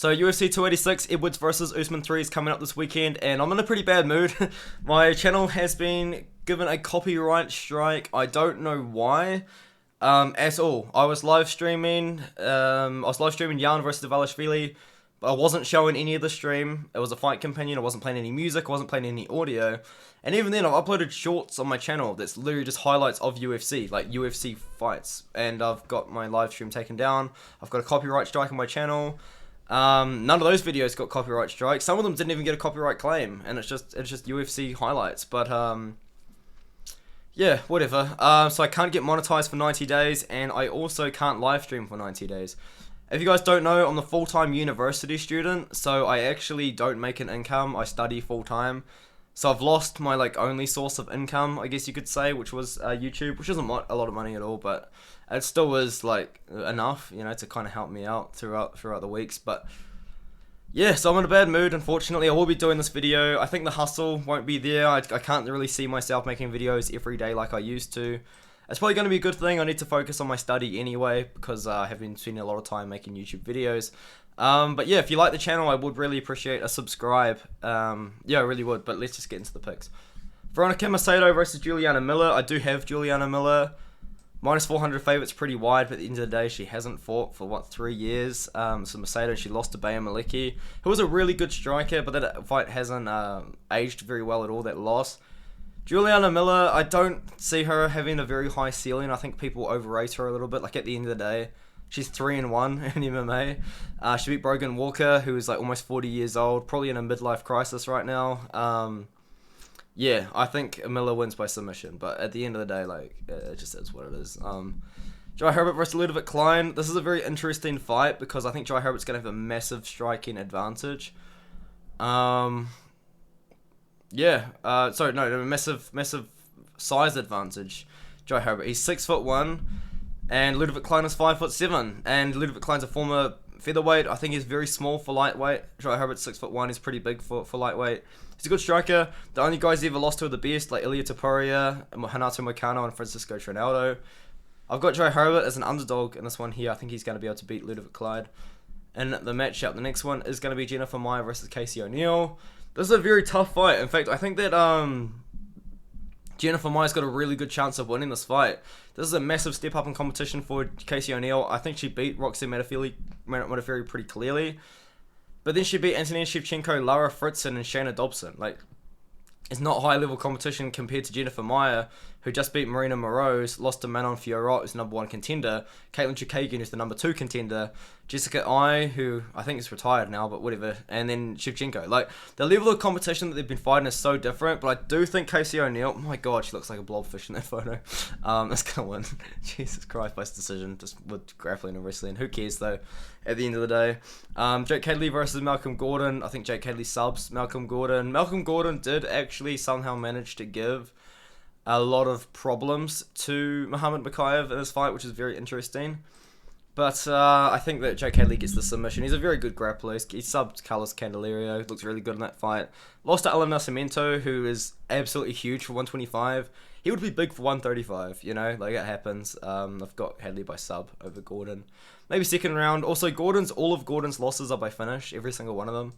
So UFC 286, Edwards versus Usman 3 is coming up this weekend, and I'm in a pretty bad mood. My channel has been given a copyright strike. I don't know why. At all. I was live streaming. Yael versus Dvalishvili, but I wasn't showing any of the stream. It was a fight companion. I wasn't playing any music. I wasn't playing any audio. And even then, I've uploaded shorts on my channel that's literally just highlights of UFC, like UFC fights. And I've got my live stream taken down. I've got a copyright strike on my channel. None of those videos got copyright strikes. Some of them didn't even get a copyright claim, and it's just UFC highlights. But yeah, whatever. So I can't get monetized for 90 days, and I also can't live stream for 90 days. If you guys don't know, I'm a full-time university student, so I actually don't make an income. I study full-time. So I've lost my only source of income, I guess you could say, which was YouTube, which isn't a lot of money at all, but it still was enough, to kind of help me out throughout the weeks. But yeah, so I'm in a bad mood, unfortunately. I will be doing this video. I think the hustle won't be there. I can't really see myself making videos every day like I used to. It's probably going to be a good thing. I need to focus on my study anyway, because I have been spending a lot of time making YouTube videos. But yeah, if you like the channel, I would really appreciate a subscribe. Yeah, I really would, but let's just get into the picks. Veronica Macedo versus Juliana Miller. I do have Juliana Miller. Minus 400 favourite's pretty wide, but at the end of the day, she hasn't fought for, 3 years. So Macedo, she lost to Maia Maliki, who was a really good striker, but that fight hasn't aged very well at all, that loss. Juliana Miller, I don't see her having a very high ceiling. I think people overrate her a little bit. At the end of the day, she's 3-1 in MMA. She beat Brogan Walker, who is almost 40 years old, probably in a midlife crisis right now. Yeah, I think Miller wins by submission, but at the end of the day, it just is what it is. Jai Herbert versus Ludovic Klein. This is a very interesting fight because I think Jai Herbert's going to have a massive striking advantage. Yeah, sorry, no, massive size advantage. Jai Herbert, he's 6'1", and Ludovic Klein is 5'7", and Ludovic Klein's a former featherweight. I think he's very small for lightweight. Jai Herbert's 6'1", he's pretty big for lightweight. He's a good striker. The only guys he ever lost to are the best, like Ilia Topuria, Renato Moicano, and Francisco Trinaldo. I've got Jai Herbert as an underdog in this one here. I think he's going to be able to beat Ludovic Klein. And the matchup, the next one is going to be Jennifer Maia versus Casey ONeill. This is a very tough fight. In fact, I think that Jennifer Maia's got a really good chance of winning this fight. This is a massive step up in competition for Casey ONeill. I think she beat Roxanne Modafferi pretty clearly. But then she beat Antonina Shevchenko, Lara Fritzen, and Shayna Dobson. It's not high-level competition compared to Jennifer Maia, who just beat Marina Moroz, lost to Manon Fiorot, who's the number 1 contender, Caitlin Chukagian, who's the number 2 contender, Jessica Ai, who I think is retired now, but whatever, and then Shevchenko. The level of competition that they've been fighting is so different, but I do think Casey ONeill, oh my god, she looks like a blobfish in that photo, is going to win. Jesus Christ, by decision, just with grappling and wrestling. Who cares, though, at the end of the day. Jake Cadley versus Malcolm Gordon. I think Jake Cadley subs Malcolm Gordon. Malcolm Gordon did actually somehow manage to give a lot of problems to Muhammad Mokaev in this fight, which is very interesting. But I think that Jake Cadley gets the submission. He's a very good grappler. He subbed Carlos Candelario. Looks really good in that fight. Lost to Alan Nascimento, who is absolutely huge for 125. He would be big for 135, it happens. I've got Cadley by sub over Gordon. Maybe second round. Also, all of Gordon's losses are by finish, every single one of them.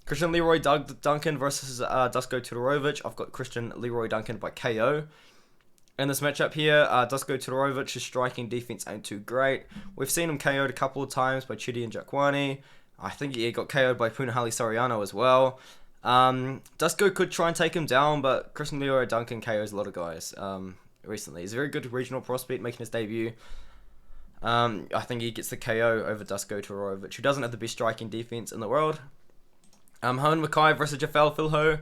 Christian Leroy Duncan versus Dusko Tutorovich. I've got Christian Leroy Duncan by KO. In this matchup here, Dusko Tudorovich's striking defense ain't too great. We've seen him KO'd a couple of times by Chidi and Jakwani. I think he got KO'd by Punahali Soriano as well. Dusko could try and take him down, but Christian Leroy Duncan KO's a lot of guys recently. He's a very good regional prospect making his debut. I think he gets the KO over Dusko Tutorovich, who doesn't have the best striking defense in the world. Mounir Mokaev versus Yael Filho.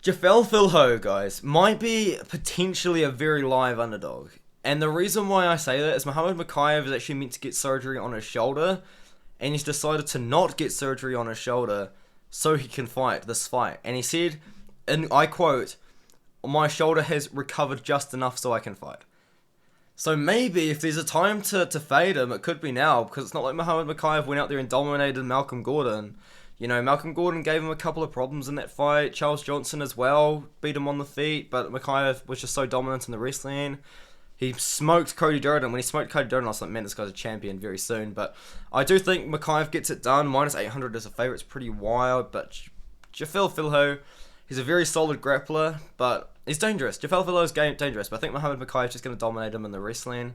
Yael Filho, guys, might be potentially a very live underdog. And the reason why I say that is Mounir Mokaev is actually meant to get surgery on his shoulder, and he's decided to not get surgery on his shoulder so he can fight this fight. And he said, and I quote, "My shoulder has recovered just enough so I can fight." So maybe if there's a time to fade him, it could be now, because it's not like Mounir Mokaev went out there and dominated Malcolm Gordon. Malcolm Gordon gave him a couple of problems in that fight. Charles Johnson as well beat him on the feet, but Mokaev was just so dominant in the wrestling. He smoked Cody Durden. When he smoked Cody Durden, I was like, man, this guy's a champion very soon. But I do think Makhachev gets it done. Minus 800 as a favourite. It's pretty wild. But Jafel Filho, he's a very solid grappler, but he's dangerous. Jafel Filho is dangerous, but I think Muhammad Makhachev is just going to dominate him in the wrestling.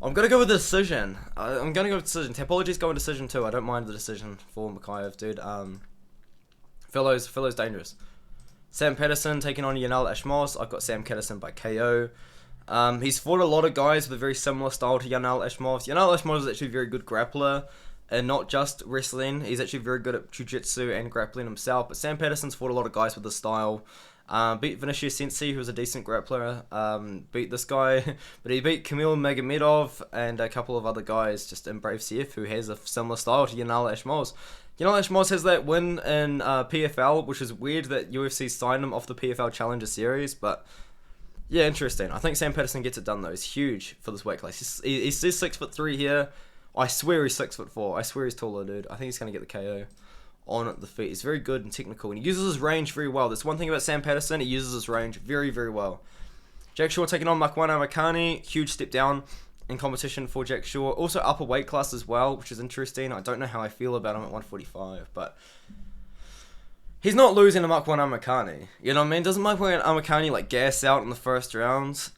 I'm going to go with the decision. I'm going to go with decision. Tapology's going decision too. I don't mind the decision for Makhachev, dude. Filho's dangerous. Sam Patterson taking on Yael Ashmos. I've got Sam Patterson by KO. He's fought a lot of guys with a very similar style to Yael Ashmos. Yael Ashmos is actually a very good grappler, and not just wrestling. He's actually very good at jiu-jitsu and grappling himself. But Sam Patterson's fought a lot of guys with this style. Beat Vinicius Sensi, who was a decent grappler. Beat this guy, but he beat Kamil Magomedov and a couple of other guys just in Brave CF who has a similar style to Yael Ashmos. Yael Ashmos has that win in PFL, which is weird that UFC signed him off the PFL Challenger Series, but yeah, interesting. I think Sam Patterson gets it done though. He's huge for this weight class. He's 6'3" here. I swear he's 6'4". I swear he's taller, dude. I think he's gonna get the KO on the feet. He's very good and technical, and he uses his range very well. That's one thing about Sam Patterson. He uses his range very, very well. Jack Shaw taking on Makani. Huge step down in competition for Jack Shaw. Also upper weight class as well, which is interesting. I don't know how I feel about him at 145, but he's not losing to Makani. You know what I mean? Doesn't Makani like gas out in the first round?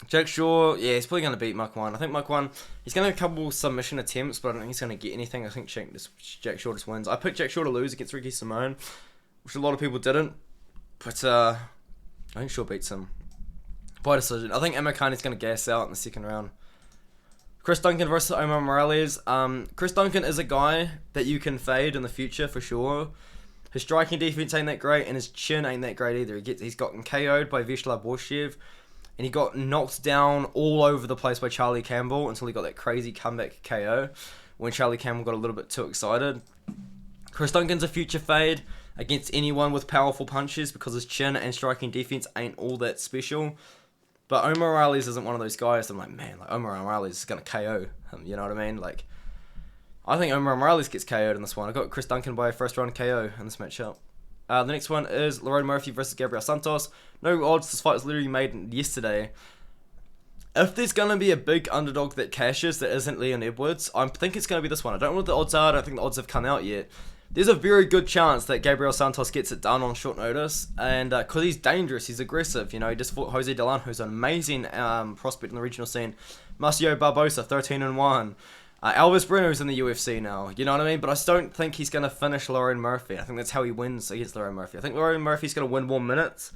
Jack Shaw, yeah, he's probably going to beat Makwan. I think Makwan, he's going to have a couple submission attempts, but I don't think he's going to get anything. I think Jack Shaw just wins. I picked Jack Shaw to lose against Ricky Simone, which a lot of people didn't. But I think Shaw beats him by decision. I think Makani's going to gas out in the second round. Chris Duncan versus Omar Morales. Chris Duncan is a guy that you can fade in the future for sure. His striking defense ain't that great, and his chin ain't that great either. He's gotten KO'd by Vyacheslav Borshev. And he got knocked down all over the place by Charlie Campbell until he got that crazy comeback KO when Charlie Campbell got a little bit too excited. Chris Duncan's a future fade against anyone with powerful punches because his chin and striking defense ain't all that special. But Omar Morales isn't one of those guys. I'm like, man, like Omar Morales is going to KO him. You know what I mean? Like, I think Omar Morales gets KO'd in this one. I got Chris Duncan by a first round KO in this matchup. The next one is Lorraine Murphy versus Gabriel Santos. No odds. This fight was literally made yesterday. If there's going to be a big underdog that cashes that isn't Leon Edwards, I think it's going to be this one. I don't know what the odds are. I don't think the odds have come out yet. There's a very good chance that Gabriel Santos gets it done on short notice. And because he's dangerous, he's aggressive. You know, he just fought Jose Delan, who's an amazing prospect in the regional scene. Macedo Barboza, 13-1. Elvis Breno's in the UFC now, you know what I mean? But I just don't think he's going to finish Lorraine Murphy. I think that's how he wins against Lorraine Murphy. I think Lorraine Murphy's going to win more minutes.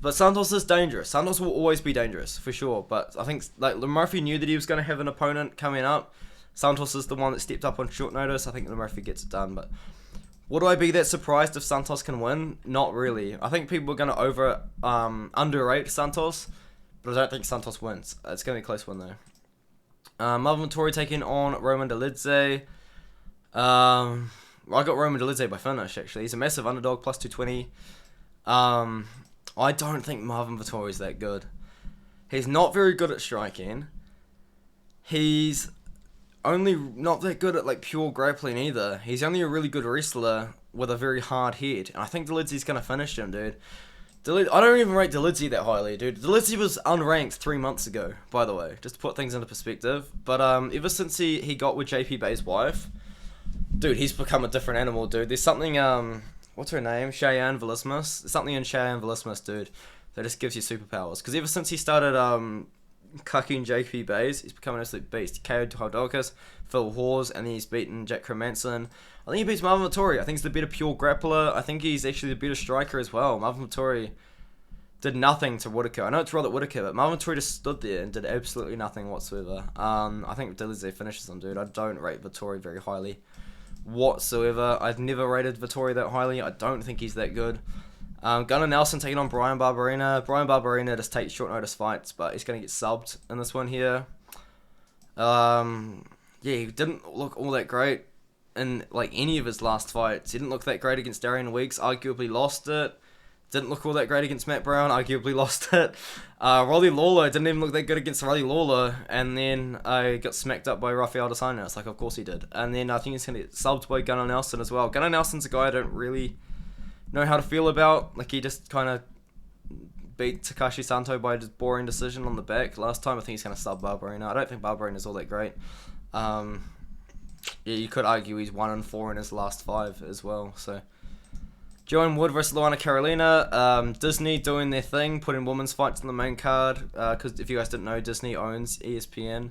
But Santos is dangerous. Santos will always be dangerous, for sure. But I think like Murphy knew that he was going to have an opponent coming up. Santos is the one that stepped up on short notice. I think Murphy gets it done. But would I be that surprised if Santos can win? Not really. I think people are going to underrate Santos. But I don't think Santos wins. It's going to be a close one, though. Marvin Vettori taking on Roman Dolidze. I got Roman Dolidze by finish, actually. He's a massive underdog, plus 220. I don't think Marvin Vettori is that good. He's not very good at striking. He's only not that good at like pure grappling either. He's only a really good wrestler with a very hard head. And I think Dolidze's going to finish him, dude. I don't even rate Dolidze that highly, dude. Dolidze was unranked 3 months ago, by the way, just to put things into perspective. But ever since he got with JP Bay's wife, dude, he's become a different animal, dude. There's something, what's her name? Cheyenne Velismus. There's something in Cheyenne Velismus, dude, that just gives you superpowers. Because ever since he started cucking JP Bays, he's become an absolute beast. He KO'd Hodolkas, Phil Hawes, and then he's beaten Jack Hermanson. I think he beats Marvin Vettori. I think he's the better pure grappler. I think he's actually the better striker as well. Marvin Vettori did nothing to Whittaker. I know it's Robert Whittaker, but Marvin Vettori just stood there and did absolutely nothing whatsoever. I think Dolidze finishes him, dude. I don't rate Vettori very highly whatsoever. I've never rated Vettori that highly. I don't think he's that good. Gunnar Nelson taking on Brian Barberina. Brian Barberina just takes short notice fights, but he's going to get subbed in this one here. Yeah, he didn't look all that great in like any of his last fights. He didn't look that great against Darian Weeks, arguably lost it. Didn't look all that great against Matt Brown, arguably lost it. Rolly Lawler didn't even look that good against Rolly Lawler, and then got smacked up by Rafael dos Anjos, like of course he did. And then I think he's going to get subbed by Gunnar Nelson as well. Gunnar Nelson's a guy I don't really know how to feel about. Like he just kind of beat Takashi Santo by just boring decision on the back last time. I think he's going to sub Barbarina. I don't think Barbarina's all that great. Yeah, you could argue he's 1-4 in his last 5 as well. So, Joanne Wood versus Luana Carolina. Disney doing their thing, putting women's fights on the main card. Because if you guys didn't know, Disney owns ESPN.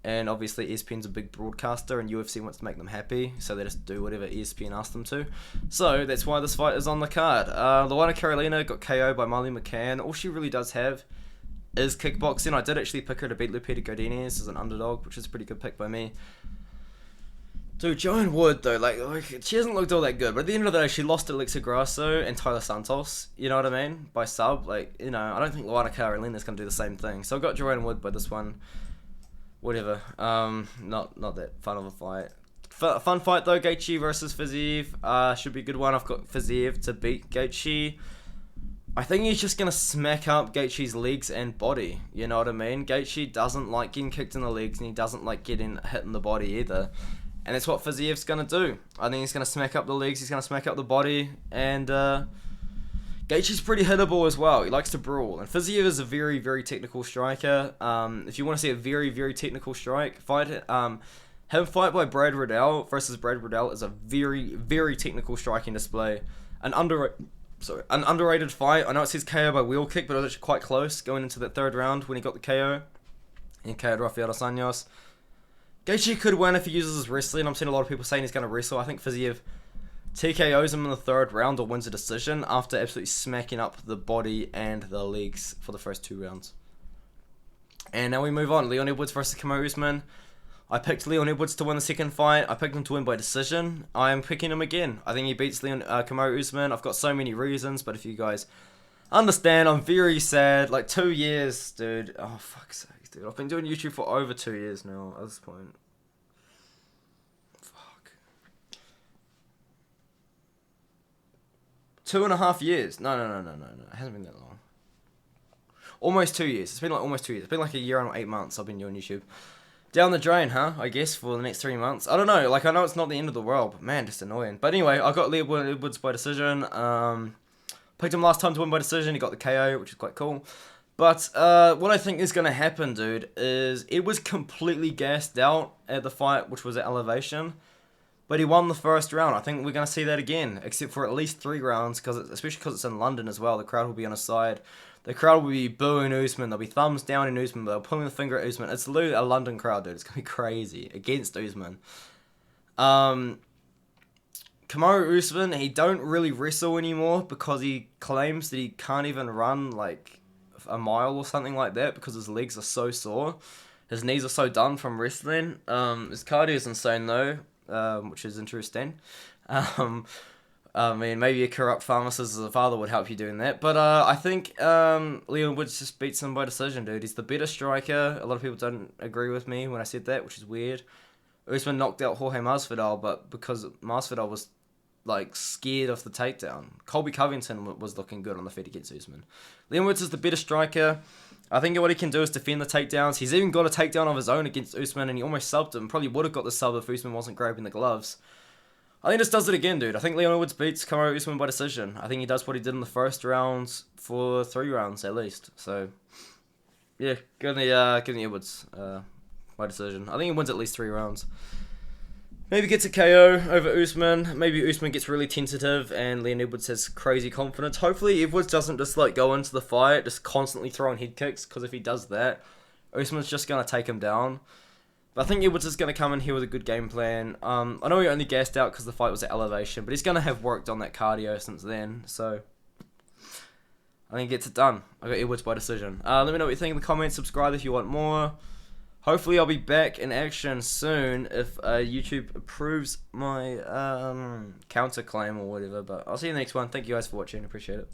And obviously ESPN's a big broadcaster and UFC wants to make them happy. So they just do whatever ESPN asks them to. So that's why this fight is on the card. Luana Carolina got KO'd by Marley McCann. All she really does have is kickboxing. I did actually pick her to beat Lupita Godinez as an underdog, which is a pretty good pick by me. Dude, Joanne Wood, though, like she hasn't looked all that good. But at the end of the day, she lost to Alexa Grasso and Tyler Santos. You know what I mean? By sub. I don't think Luana Carolina's going to do the same thing. So I got Joanne Wood by this one. Whatever. Not that fun of a fight. Fun fight, though. Gaethje versus Fiziev. Should be a good one. I've got Fiziev to beat Gaethje. I think he's just going to smack up Gaethje's legs and body. You know what I mean? Gaethje doesn't like getting kicked in the legs and he doesn't like getting hit in the body either. And that's what Fiziev's going to do. I think he's going to smack up the legs, he's going to smack up the body, and Gaethje's pretty hittable as well. He likes to brawl. And Fiziev is a very, very technical striker. If you want to see a very, very technical strike, him fight by Brad Riddell versus Brad Riddell is a very, very technical striking display. An underrated fight. I know it says KO by wheel kick, but it was actually quite close going into that 3rd round when he got the KO. And he KO'd Rafael dos Anjos. Gaethje could win if he uses his wrestling. I'm seeing a lot of people saying he's going to wrestle. I think Fiziev TKOs him in the 3rd round or wins a decision after absolutely smacking up the body and the legs for the first 2 rounds. And now we move on. Leon Edwards versus Kamaru Usman. I picked Leon Edwards to win the 2nd fight. I picked him to win by decision. I am picking him again. I think he beats Kamaru Usman. I've got so many reasons, but if you guys understand, I'm very sad. 2 years, dude. Oh, fuck's sake. Dude, I've been doing YouTube for over 2 years now at this point. Fuck. 2.5 years. No. It hasn't been that long. Almost 2 years. It's been almost 2 years. It's been a year and 8 months I've been doing YouTube. Down the drain, huh? I guess for the next 3 months. I don't know. I know it's not the end of the world, but man, just annoying. But anyway, I got Leon Edwards by decision. Picked him last time to win by decision. He got the KO, which is quite cool. But what I think is going to happen, dude, is it was completely gassed out at the fight, which was at elevation. But he won the 1st round. I think we're going to see that again, except for at least 3 rounds, especially because it's in London as well. The crowd will be on his side. The crowd will be booing Usman. There'll be thumbs down in Usman. They'll pulling the finger at Usman. It's literally a London crowd, dude. It's going to be crazy against Usman. Kamaru Usman, he don't really wrestle anymore because he claims that he can't even run, a mile or something like that because his legs are so sore. His knees are so done from wrestling. His cardio is insane though, which is interesting. Maybe a corrupt pharmacist as a father would help you doing that. But I think Leon Woods just beats him by decision, dude. He's the better striker. A lot of people don't agree with me when I said that, which is weird. Usman knocked out Jorge Masvidal, but because Masvidal was scared of the takedown. Colby Covington was looking good on the feet against Usman. Leon Woods is the better striker. I think what he can do is defend the takedowns. He's even got a takedown of his own against Usman, and he almost subbed him. Probably would have got the sub if Usman wasn't grabbing the gloves. I think this does it again, dude. I think Leon Woods beats Kamaru Usman by decision. I think he does what he did in the 1st round for 3 rounds at least. So, yeah, give me Edwards by decision. I think he wins at least 3 rounds. Maybe gets a KO over Usman. Maybe Usman gets really tentative and Leon Edwards has crazy confidence. Hopefully Edwards doesn't just go into the fight just constantly throwing head kicks, because if he does that, Usman's just going to take him down. But I think Edwards is going to come in here with a good game plan. I know he only gassed out because the fight was at elevation, but he's going to have worked on that cardio since then. So I think he gets it done. I got Edwards by decision. Let me know what you think in the comments. Subscribe if you want more. Hopefully I'll be back in action soon if YouTube approves my counterclaim or whatever. But I'll see you in the next one. Thank you guys for watching. Appreciate it.